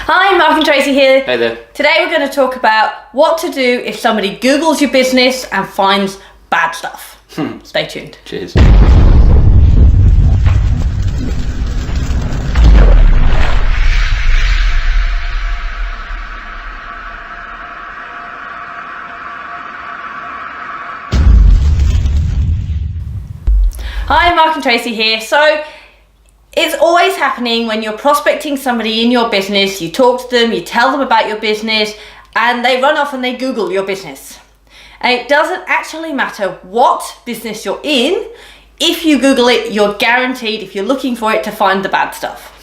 Hi, Mark and Tracy here. Hey there. Today we're going to talk about what to do if somebody Googles your business and finds bad stuff. Stay tuned. Cheers. Hi, Mark and Tracy here. So, it's always happening when you're prospecting somebody in your business, you talk to them, you tell them about your business, and they run off and they Google your business. And it doesn't actually matter what business you're in. If you Google it, you're guaranteed, if you're looking for it, to find the bad stuff.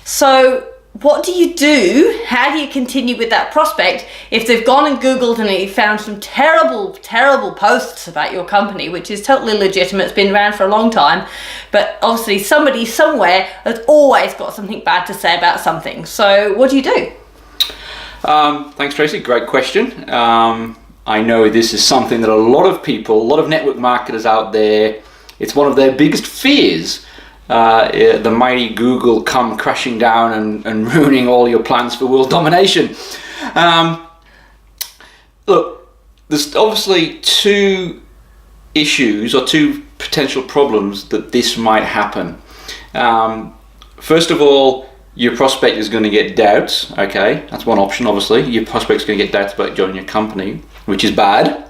So what do you do? How do you continue with that prospect if they've gone and Googled and you found some terrible, terrible posts about your company, which is totally legitimate, it's been around for a long time, but obviously somebody somewhere has always got something bad to say about something. So what do you do? Thanks, Tracy. Great question. I know this is something that a lot of people, a lot of network marketers out there, it's one of their biggest fears. The mighty Google come crashing down and ruining all your plans for world domination. Look, there's obviously two issues or two potential problems that this might happen. First of all, your prospect is going to get doubts. Okay, that's one option. Obviously, your prospect's going to get doubts about joining your company, which is bad.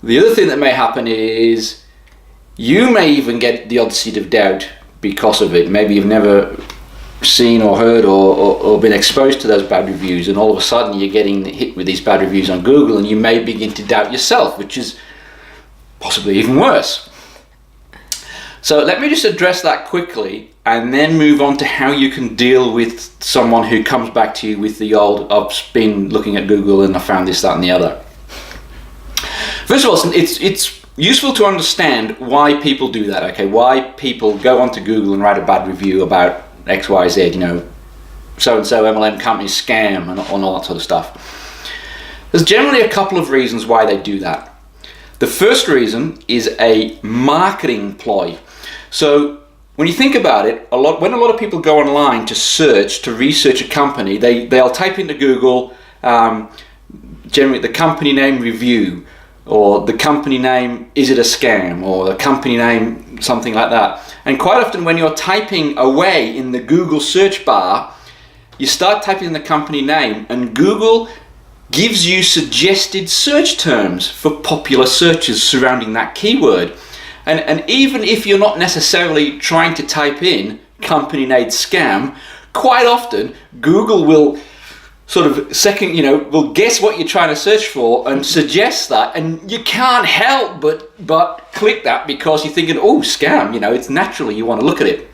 The other thing that may happen is you may even get the odd seed of doubt because of it. Maybe you've never seen or heard or been exposed to those bad reviews, and all of a sudden you're getting hit with these bad reviews on Google, and you may begin to doubt yourself, which is possibly even worse. So let me just address that quickly and then move on to how you can deal with someone who comes back to you with the old, I've been looking at Google and I found this, that and the other. First of all, it's useful to understand why people do that, okay? Why people go onto Google and write a bad review about X, Y, Z, so-and-so MLM company scam and all that sort of stuff. There's generally a couple of reasons why they do that. The first reason is a marketing ploy. So when you think about it, when a lot of people go online to research a company, they'll type into Google generally the company name review, or the company name, is it a scam, or the company name, something like that. And quite often when you're typing away in the Google search bar, you start typing in the company name and Google gives you suggested search terms for popular searches surrounding that keyword. And even if you're not necessarily trying to type in company name scam, quite often Google will sort of will guess what you're trying to search for and suggest that, and you can't help but click that because you're thinking, oh, scam, it's naturally you want to look at it.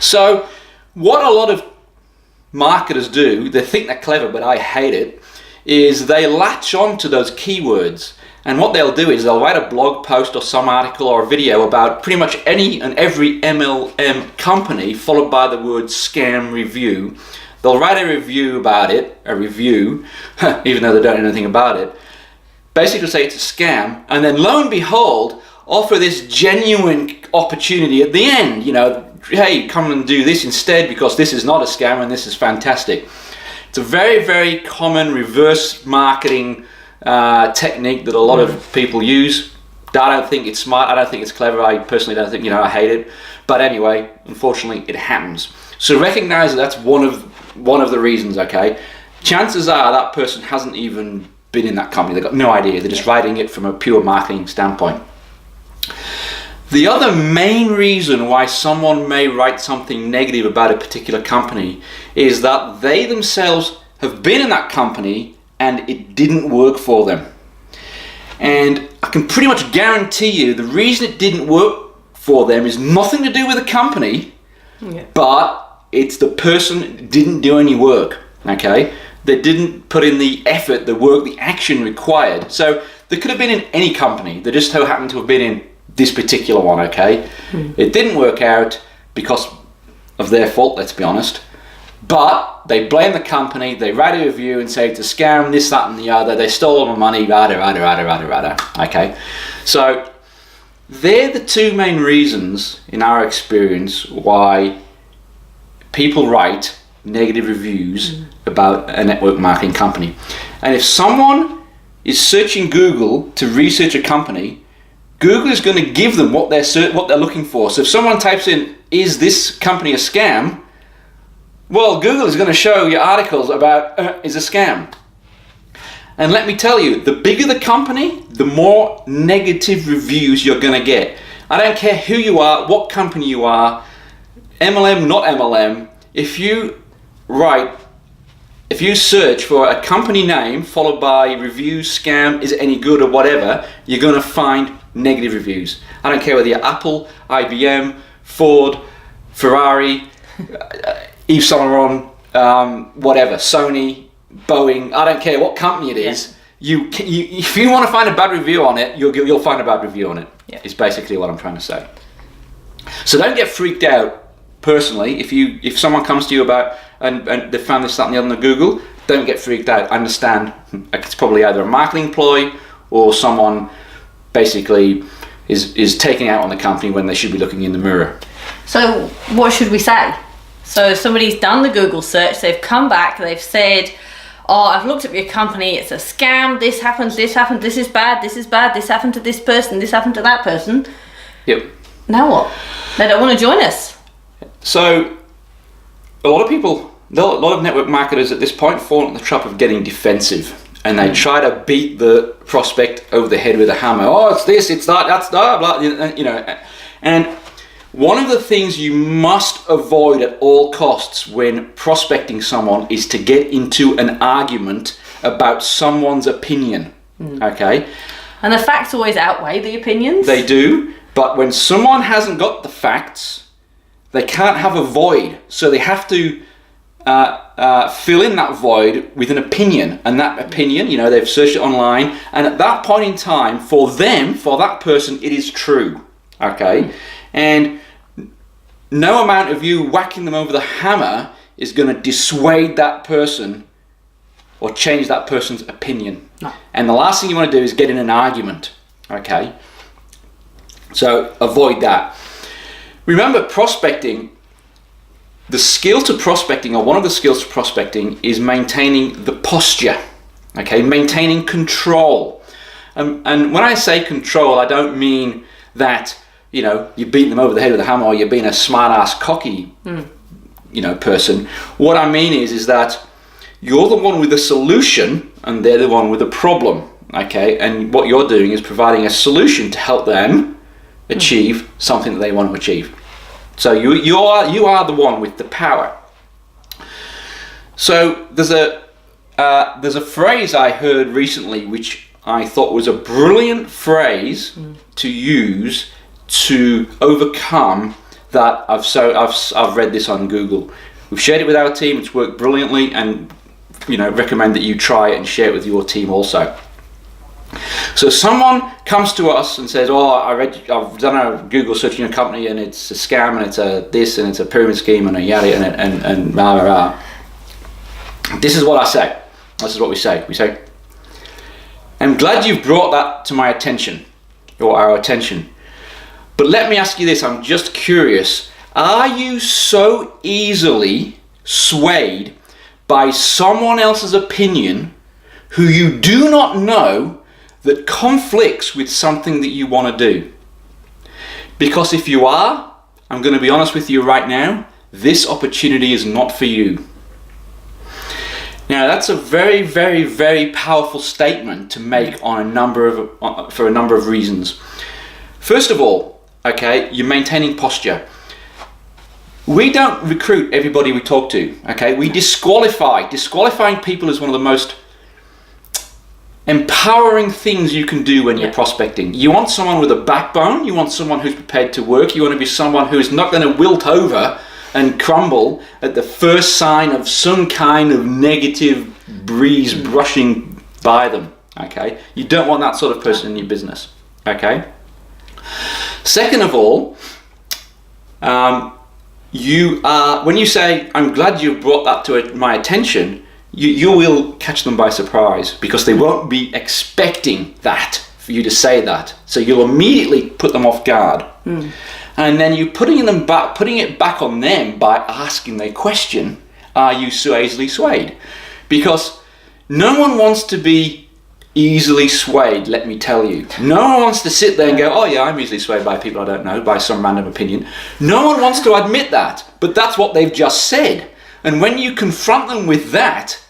So what a lot of marketers do, they think they're clever, but I hate it, is they latch on to those keywords. And what they'll do is they'll write a blog post or some article or a video about pretty much any and every MLM company, followed by the word scam review. They'll write a review about it, even though they don't know anything about it. Basically say it's a scam, and then lo and behold, offer this genuine opportunity at the end. Hey, come and do this instead because this is not a scam and this is fantastic. It's a very, very common reverse marketing technique that a lot of people use. I don't think it's smart. I don't think it's clever. I personally don't think, I hate it. But anyway, unfortunately, it happens. So recognize that that's one of the reasons, okay? Chances are that person hasn't even been in that company. They've got no idea. They're just writing it from a pure marketing standpoint. The other main reason why someone may write something negative about a particular company is that they themselves have been in that company and it didn't work for them. And I can pretty much guarantee you the reason it didn't work for them is nothing to do with the company, but it's the person didn't do any work, okay? They didn't put in the effort, the work, the action required. So they could have been in any company. They just so happened to have been in this particular one, okay? It didn't work out because of their fault, let's be honest. But they blame the company, they write a review and say it's a scam, this, that and the other, they stole all my money, okay? So they're the two main reasons in our experience why people write negative reviews about a network marketing company. And if someone is searching Google to research a company, Google is going to give them what they're looking for. So if someone types in, is this company a scam? Well, Google is going to show you articles about is a scam. And let me tell you, the bigger the company, the more negative reviews you're going to get. I don't care who you are, what company you are, MLM, not MLM. If you search for a company name followed by reviews, scam, is it any good or whatever, you're going to find negative reviews. I don't care whether you're Apple, IBM, Ford, Ferrari, Yves Saint Laurent, whatever, Sony, Boeing. I don't care what company it is. Yeah. If you want to find a bad review on it, you'll find a bad review on it. Yeah. Is basically what I'm trying to say. So don't get freaked out. Personally, if someone comes to you about and they found this, that, and the other on Google, don't get freaked out. Understand it's probably either a marketing ploy or someone basically is taking out on the company when they should be looking in the mirror. So what should we say? So somebody's done the Google search, they've come back, they've said, oh, I've looked at your company, it's a scam, this happened, this is bad, this happened to this person, this happened to that person. Yep. Now what? They don't want to join us. So a lot of network marketers at this point fall into the trap of getting defensive, and they try to beat the prospect over the head with a hammer. Oh, it's this, it's that, that's that, blah, you know. And one of the things you must avoid at all costs when prospecting someone is to get into an argument about someone's opinion. Okay? And the facts always outweigh the opinions. They do, but when someone hasn't got the facts, they can't have a void, so they have to fill in that void with an opinion, and that opinion, you know, they've searched it online, and at that point in time, for that person, it is true, okay? And no amount of you whacking them over the hammer is going to dissuade that person or change that person's opinion. No. And the last thing you want to do is get in an argument, okay? So avoid that. Remember, prospecting, the skill to prospecting, or one of the skills to prospecting, is maintaining the posture, okay? Maintaining control. And when I say control, I don't mean that, you know, you're beating them over the head with a hammer or you're being a smart-ass, cocky, you know, person. What I mean is that you're the one with the solution and they're the one with the problem, okay? And what you're doing is providing a solution to help them achieve something that they want to achieve. So you are the one with the power. So there's a phrase I heard recently which I thought was a brilliant phrase to use to overcome that. I've read this on Google. We've shared it with our team. It's worked brilliantly, and you know, recommend that you try it and share it with your team also. So someone comes to us and says, oh, I've done a Google search in your company and it's a scam and it's a this and it's a pyramid scheme and a yada and blah, blah, blah. This is what I say. This is what we say. We say, I'm glad you've brought that to my attention, or our attention. But let me ask you this, I'm just curious. Are you so easily swayed by someone else's opinion who you do not know that conflicts with something that you want to do? Because if you are, I'm going to be honest with you right now, this opportunity is not for you. Now that's a very, very, very powerful statement to make for a number of reasons. First of all, okay, you're maintaining posture. We don't recruit everybody we talk to, okay? We disqualify. Disqualifying people is one of the most empowering things you can do when you're prospecting. You want someone with a backbone, you want someone who's prepared to work, you want to be someone who's not going to wilt over and crumble at the first sign of some kind of negative breeze brushing by them, okay? You don't want that sort of person in your business, okay? Second of all, when you say, I'm glad you brought that to my attention, you will catch them by surprise, because they won't be expecting that, for you to say that. So you'll immediately put them off guard. And then you're putting it back on them by asking their question, are you so easily swayed? Because no one wants to be easily swayed, let me tell you. No one wants to sit there and go, oh yeah, I'm easily swayed by people I don't know, by some random opinion. No one wants to admit that, but that's what they've just said. And when you confront them with that,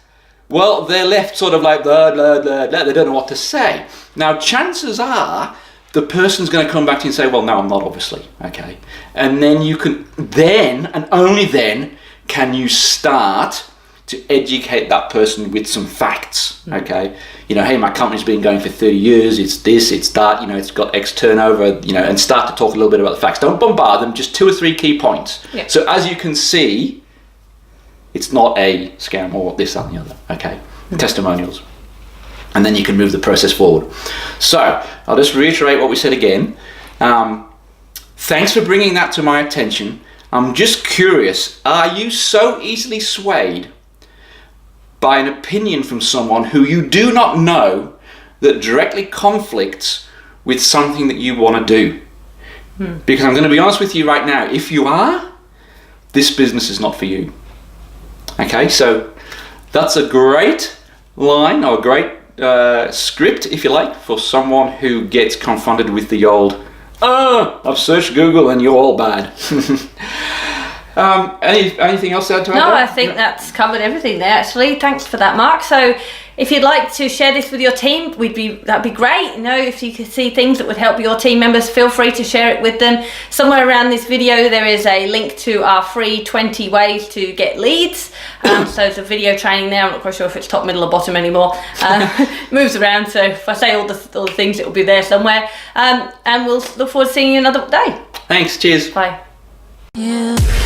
well, they're left sort of like, blah, blah, blah, blah. They don't know what to say. Now, chances are the person's going to come back to you and say, well, no, I'm not, obviously. Okay. And then you can, then, and only then, can you start to educate that person with some facts. Okay. You know, hey, my company's been going for 30 years. It's this, it's that, you know, it's got X turnover, you know, and start to talk a little bit about the facts. Don't bombard them, just 2 or 3 key points. Yeah. So as you can see, it's not a scam or this, that, and the other. Okay. Testimonials. And then you can move the process forward. So I'll just reiterate what we said again. Thanks for bringing that to my attention. I'm just curious, are you so easily swayed by an opinion from someone who you do not know that directly conflicts with something that you want to do? Because I'm going to be honest with you right now, if you are, this business is not for you. Okay, so that's a great line, or a great script, if you like, for someone who gets confronted with the old, I've searched Google and you're all bad. Anything else to add to that? No, I think that's covered everything there, actually. Thanks for that, Mark. So if you'd like to share this with your team, that'd be great. You know, if you could see things that would help your team members, feel free to share it with them. Somewhere around this video, there is a link to our free 20 ways to get leads. So there's a video training there. I'm not quite sure if it's top, middle, or bottom anymore. Moves around, so if I say all the things, it will be there somewhere. And we'll look forward to seeing you another day. Thanks. Cheers. Bye. Yeah.